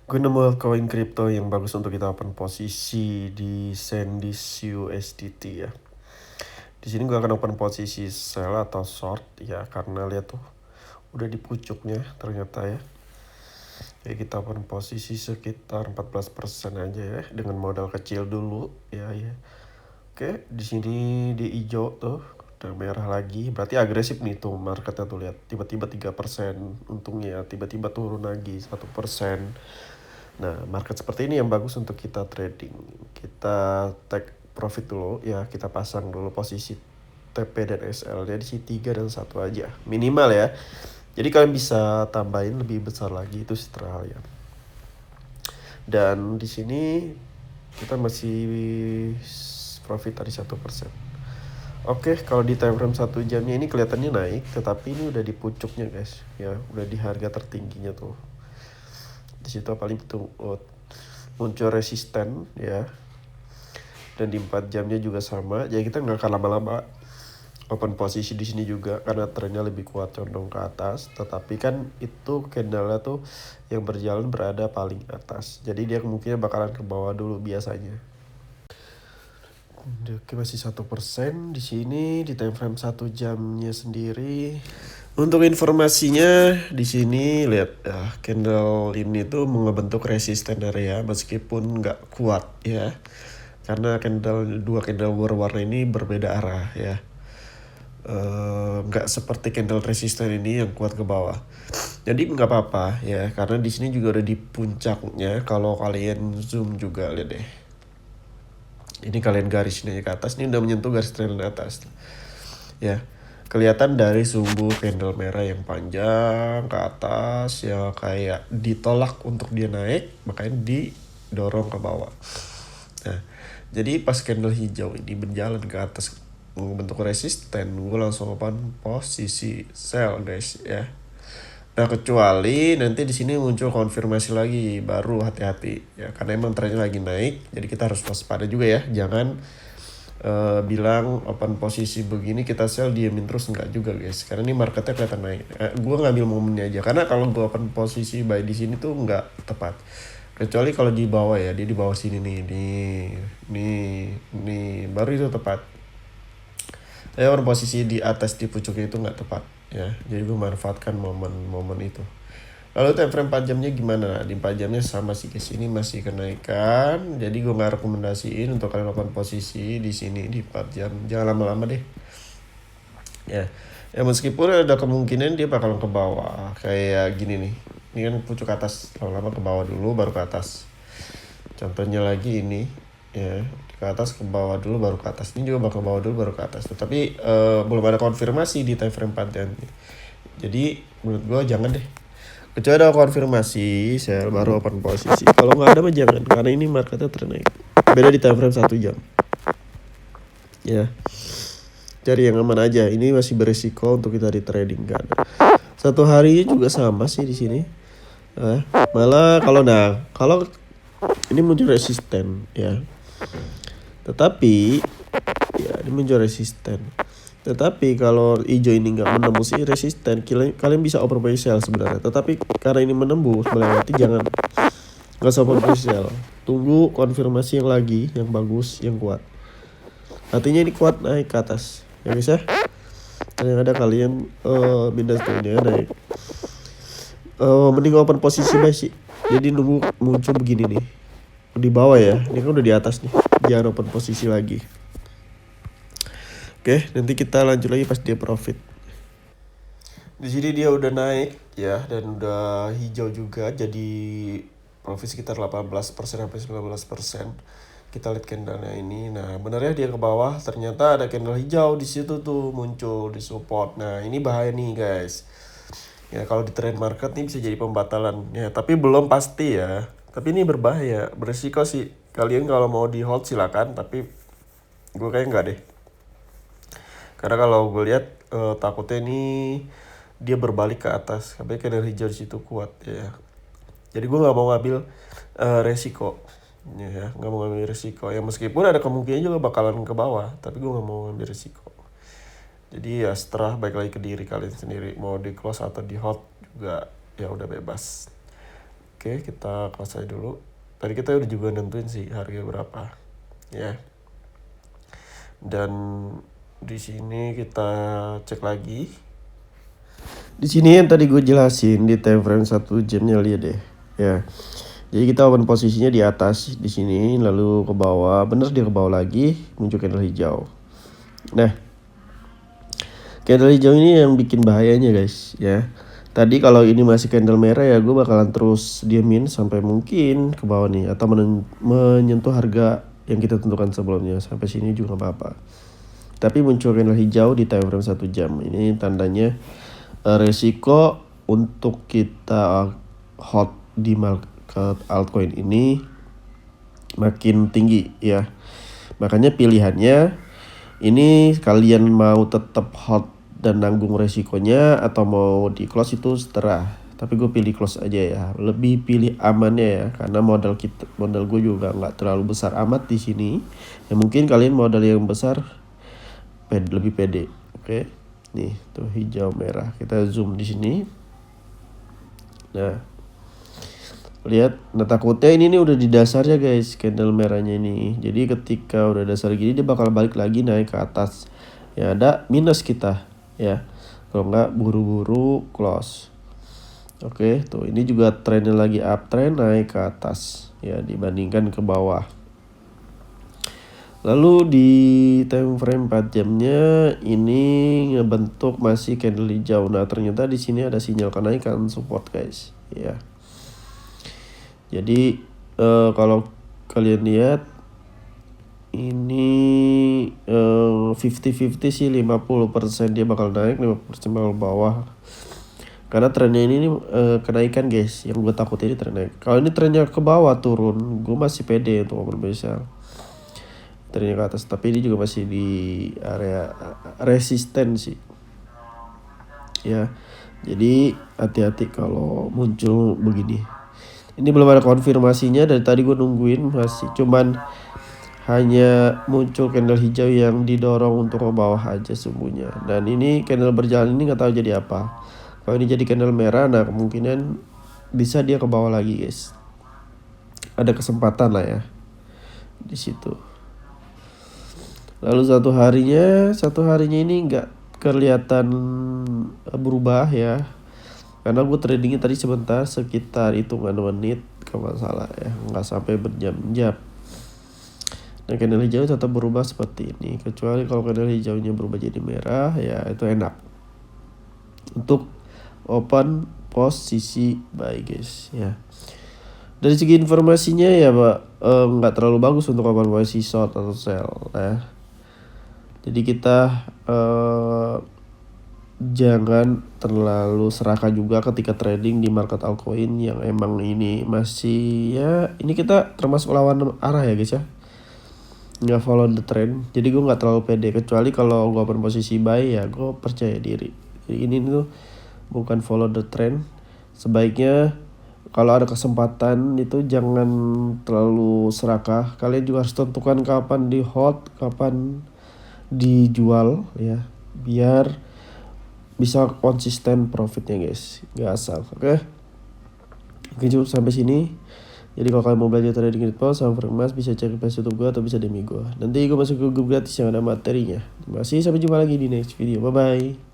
Gue nemu altcoin crypto yang bagus untuk kita open posisi di Sandis USDT ya. Di sini gue akan open posisi sell atau short ya, karena lihat tuh udah di pucuknya ternyata ya. Ya kita open posisi sekitar 14% aja ya, dengan modal kecil dulu ya. Oke, di sini di hijau tuh udah merah lagi, berarti agresif nih tuh marketnya tuh, lihat tiba-tiba 3% untungnya, tiba-tiba turun lagi 1%. Nah, market seperti ini yang bagus untuk kita trading. Kita take profit dulu ya, kita pasang dulu posisi TP dan SL nya di sini 3 dan 1 aja minimal ya. Jadi kalian bisa tambahin lebih besar lagi, itu setelah ya. Dan di sini kita masih profit tadi 1%. Oke, kalau di time frame 1 jamnya ini kelihatannya naik, tetapi ini udah di pucuknya guys ya, udah di harga tertingginya tuh. Di situ paling tuh muncul resisten ya, dan di 4 jamnya juga sama. Jadi kita nggak akan lama-lama open posisi di sini juga, karena trennya lebih kuat condong ke atas. Tetapi kan itu candle-nya tuh yang berjalan berada paling atas, jadi dia kemungkinan bakalan ke bawah dulu biasanya. Oke, masih 1% di sini di time frame 1 jamnya sendiri. Untuk informasinya di sini lihat ya, candle ini tuh ngebentuk resisten area meskipun nggak kuat ya, karena dua candle berwarna ini berbeda arah ya. Nggak seperti candle resisten ini yang kuat ke bawah. Jadi nggak apa-apa ya, karena di sini juga udah di puncaknya. Kalau kalian zoom juga lihat deh. Ini kalian garis ini ke atas, ini udah menyentuh garis trailing atas. Ya, kelihatan dari sumbu candle merah yang panjang ke atas ya, kayak ditolak untuk dia naik, makanya didorong ke bawah. Nah, jadi pas candle hijau ini berjalan ke atas membentuk resisten, gue langsung open posisi sell guys ya. Nah, kecuali nanti di sini muncul konfirmasi lagi, baru hati-hati ya, karena emang trennya lagi naik, jadi kita harus waspada juga ya. Jangan bilang open posisi begini kita sell diemin terus, enggak juga guys, karena ini marketnya kelihatan naik. Gue ngambil momennya aja, karena kalau gue open posisi buy di sini tuh nggak tepat, kecuali kalau di bawah ya, dia di bawah sini nih baru itu tepat. Open posisi di atas di pucuknya itu nggak tepat ya, jadi gue manfaatkan momen-momen itu. Lalu time frame 4 jamnya gimana? Di 4 jamnya sama sih guys, ini masih kenaikan. Jadi gue nggak rekomendasiin untuk kalian open posisi di sini di 4 jam. Jangan lama-lama deh. Ya. Ya meskipun ada kemungkinan dia bakal ke bawah. Kayak gini nih. Ini kan pucuk atas, lama-lama ke bawah dulu baru ke atas. Contohnya lagi ini ya, ke atas ke bawah dulu baru ke atas. Ini juga bakal ke bawah dulu baru ke atas. Tetapi belum ada konfirmasi di time frame 4 jam. Jadi menurut gue jangan deh. Kecuali ada konfirmasi sell baru open posisi. Kalau nggak ada mah jangan, karena ini marketnya ternaik. Beda di time frame 1 jam. Ya. Cari yang aman aja. Ini masih beresiko untuk kita di trading kan. 1 hari juga sama sih di sini. Malah kalau ini muncul resisten ya. Tetapi ya ini muncul resisten. Tetapi kalau hijau ini nggak menembus ini resisten, kalian bisa overbuy sell sebenarnya. Tetapi karena ini menembus melewati, jangan, nggak usah overbuy sell. Tunggu konfirmasi yang lagi, yang bagus, yang kuat. Artinya ini kuat naik ke atas, ya guys ya. Yang ada kalian minus turunnya naik. Mending open posisi buy sih. Jadi nunggu muncul begini nih di bawah ya. Ini kan udah di atas nih. Jangan open posisi lagi. Oke, nanti kita lanjut lagi pas dia profit. Di sini dia udah naik ya, dan udah hijau juga, jadi profit sekitar 18% sampai 19%. Kita lihat candlenya ini. Nah, benarnya dia ke bawah, ternyata ada candle hijau di situ tuh muncul di support. Nah, ini bahaya nih guys. Ya kalau di trend market nih bisa jadi pembatalan ya, tapi belum pasti ya. Tapi ini berbahaya, beresiko sih. Kalian kalau mau di hold silakan, tapi gue kayak enggak deh. Karena kalau gue lihat takutnya ini dia berbalik ke atas, tapi candle hijau di situ kuat ya. Jadi gue nggak mau ngambil resiko, ya nggak mau ngambil resiko. Ya meskipun ada kemungkinan juga bakalan ke bawah, tapi gue nggak mau ngambil resiko. Jadi ya setelah baik lagi ke diri kalian sendiri, mau di close atau di hold juga ya udah bebas. Oke, kita close aja dulu. Tadi kita udah juga nentuin sih harga berapa, ya. Dan di sini kita cek lagi. Di sini yang tadi gue jelasin di time frame 1 jamnya, lihat deh, ya. Jadi kita open posisinya di atas di sini, lalu ke bawah, bener dia ke bawah lagi, muncul candle hijau. Nah, candle hijau ini yang bikin bahayanya guys, ya. Tadi kalau ini masih candle merah ya gue bakalan terus diamin sampai mungkin ke bawah nih, atau menyentuh harga yang kita tentukan sebelumnya. Sampai sini juga gak apa-apa. Tapi muncul candle hijau di time frame 1 jam. Ini tandanya resiko untuk kita hot di market altcoin ini makin tinggi, ya. Makanya pilihannya ini kalian mau tetap hot dan nanggung resikonya atau mau di close itu seterah. Tapi gue pilih close aja ya, lebih pilih amannya ya, karena modal gue juga nggak terlalu besar amat di sini. Ya mungkin kalian modal yang besar lebih pede. Oke, nih tuh hijau merah, kita zoom di sini. Nah, lihat, nah takutnya ini udah di dasarnya guys, candle merahnya ini. Jadi ketika udah dasar gini dia bakal balik lagi naik ke atas. Ya ada minus kita, ya. Kalau nggak buru-buru close. Oke, tuh ini juga trennya lagi uptrend naik ke atas, ya, dibandingkan ke bawah. Lalu di time frame 4 jamnya ini ngebentuk masih candle hijau. Nah, ternyata di sini ada sinyal kenaikan support guys, ya. Jadi kalau kalian lihat ini 50-50 sih, 50% dia bakal naik, 50% bakal bawah. Karena trennya ini kenaikan guys, yang gue takutin ini tren naik. Kalau ini trennya ke bawah turun, gue masih pede untuk open besar. Trennya ke atas, tapi ini juga masih di area resisten sih, ya. Jadi hati-hati kalau muncul begini. Ini belum ada konfirmasinya, dari tadi gue nungguin, masih cuman hanya muncul candle hijau yang didorong untuk ke bawah aja sembunyinya. Dan ini candle berjalan ini nggak tahu jadi apa. Kalau ini jadi candle merah, nah kemungkinan bisa dia ke bawah lagi guys. Ada kesempatan lah ya di situ. Lalu satu harinya ini nggak kelihatan berubah ya. Karena gue tradingnya tadi sebentar, sekitar hitungan menit kalau nggak salah ya, nggak sampai berjam-jam. Nah, candle hijau tetap berubah seperti ini, kecuali kalau candle hijaunya berubah jadi merah, ya itu enak untuk open posisi buy guys, ya. Dari segi informasinya ya Pak, nggak terlalu bagus untuk open posisi short atau sell ya. Jadi kita jangan terlalu serakah juga ketika trading di market altcoin yang emang ini masih, ya ini kita termasuk lawan arah ya guys ya, nggak follow the trend. Jadi gue nggak terlalu pede, kecuali kalau gue open posisi buy ya gue percaya diri. Jadi ini tuh bukan follow the trend. Sebaiknya kalau ada kesempatan itu jangan terlalu serakah. Kalian juga harus tentukan kapan di hold, kapan dijual ya, biar bisa konsisten profitnya guys, gak asal. Oke, cukup sampai sini. Jadi kalau kalian mau belajar trading crypto sama Mas, bisa cek di YouTube gue atau bisa demi gue. Nanti gue masuk ke grup gratis yang ada materinya. Terima kasih, sampai jumpa lagi di next video. Bye bye.